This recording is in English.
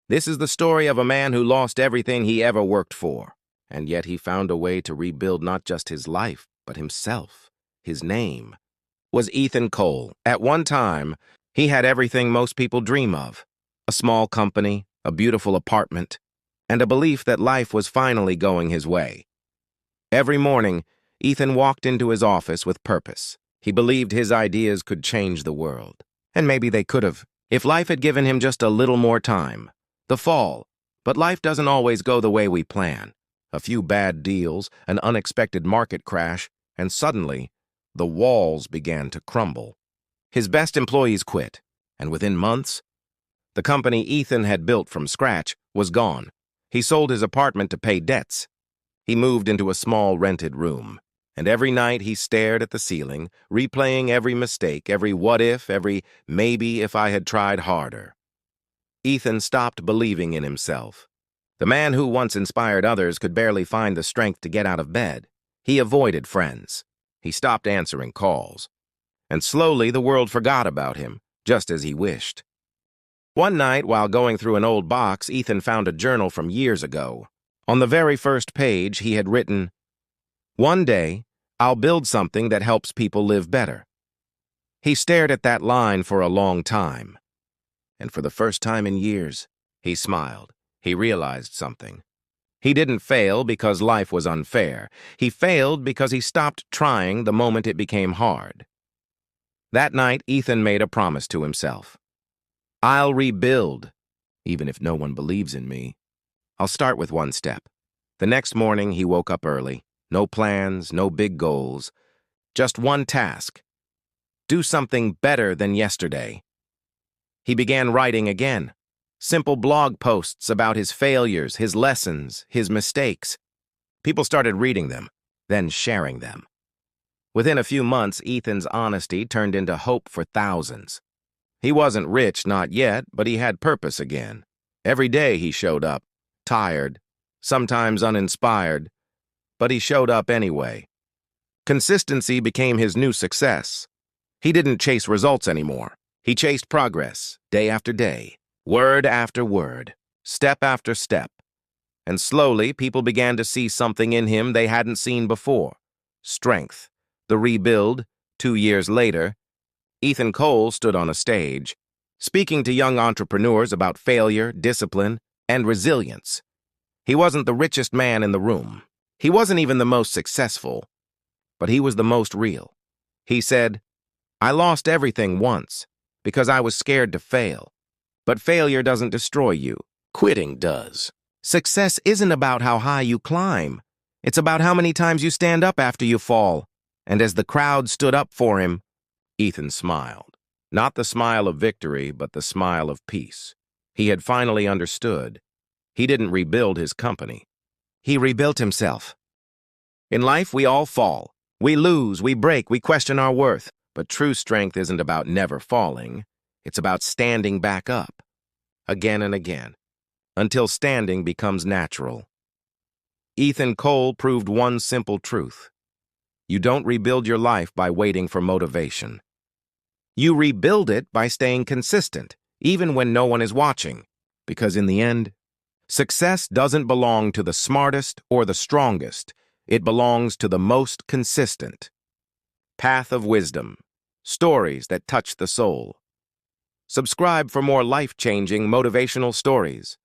This is the story of a man who lost everything he ever worked for, and yet he found a way to rebuild not just his life, but himself. His name was Ethan Cole. At one time, he had everything most people dream of: a small company, a beautiful apartment, and a belief that life was finally going his way. Every morning, Ethan walked into his office with purpose. He believed his ideas could change the world. And maybe they could have, if life had given him just a little more time. The fall. But life doesn't always go the way we plan. A few bad deals, an unexpected market crash, and suddenly, the walls began to crumble. His best employees quit, and within months, the company Ethan had built from scratch was gone. He sold his apartment to pay debts. He moved into a small rented room, and every night he stared at the ceiling, replaying every mistake, every what if, every maybe if I had tried harder. Ethan stopped believing in himself. The man who once inspired others could barely find the strength to get out of bed. He avoided friends. He stopped answering calls. And slowly the world forgot about him, just as he wished. One night, while going through an old box, Ethan found a journal from years ago. On the very first page, he had written, "One day, I'll build something that helps people live better." He stared at that line for a long time. And for the first time in years, he smiled. He realized something. He didn't fail because life was unfair. He failed because he stopped trying the moment it became hard. That night, Ethan made a promise to himself. "I'll rebuild, even if no one believes in me. I'll start with one step." The next morning, he woke up early. No plans, no big goals. Just one task. Do something better than yesterday. He began writing again. Simple blog posts about his failures, his lessons, his mistakes. People started reading them, then sharing them. Within a few months, Ethan's honesty turned into hope for thousands. He wasn't rich, not yet, but he had purpose again. Every day he showed up, tired, sometimes uninspired, but he showed up anyway. Consistency became his new success. He didn't chase results anymore. He chased progress, day after day, word after word, step after step. And slowly, people began to see something in him they hadn't seen before. Strength. The rebuild. 2 years later, Ethan Cole stood on a stage, speaking to young entrepreneurs about failure, discipline, and resilience. He wasn't the richest man in the room. He wasn't even the most successful, but he was the most real. He said, "I lost everything once because I was scared to fail. But failure doesn't destroy you. Quitting does. Success isn't about how high you climb. It's about how many times you stand up after you fall." And as the crowd stood up for him, Ethan smiled. Not the smile of victory, but the smile of peace. He had finally understood. He didn't rebuild his company. He rebuilt himself. In life, we all fall. We lose, we break, we question our worth. But true strength isn't about never falling. It's about standing back up, again and again, until standing becomes natural. Ethan Cole proved one simple truth. You don't rebuild your life by waiting for motivation. You rebuild it by staying consistent, even when no one is watching. Because in the end, success doesn't belong to the smartest or the strongest. It belongs to the most consistent. Path of Wisdom. Stories that touch the soul. Subscribe for more life-changing motivational stories.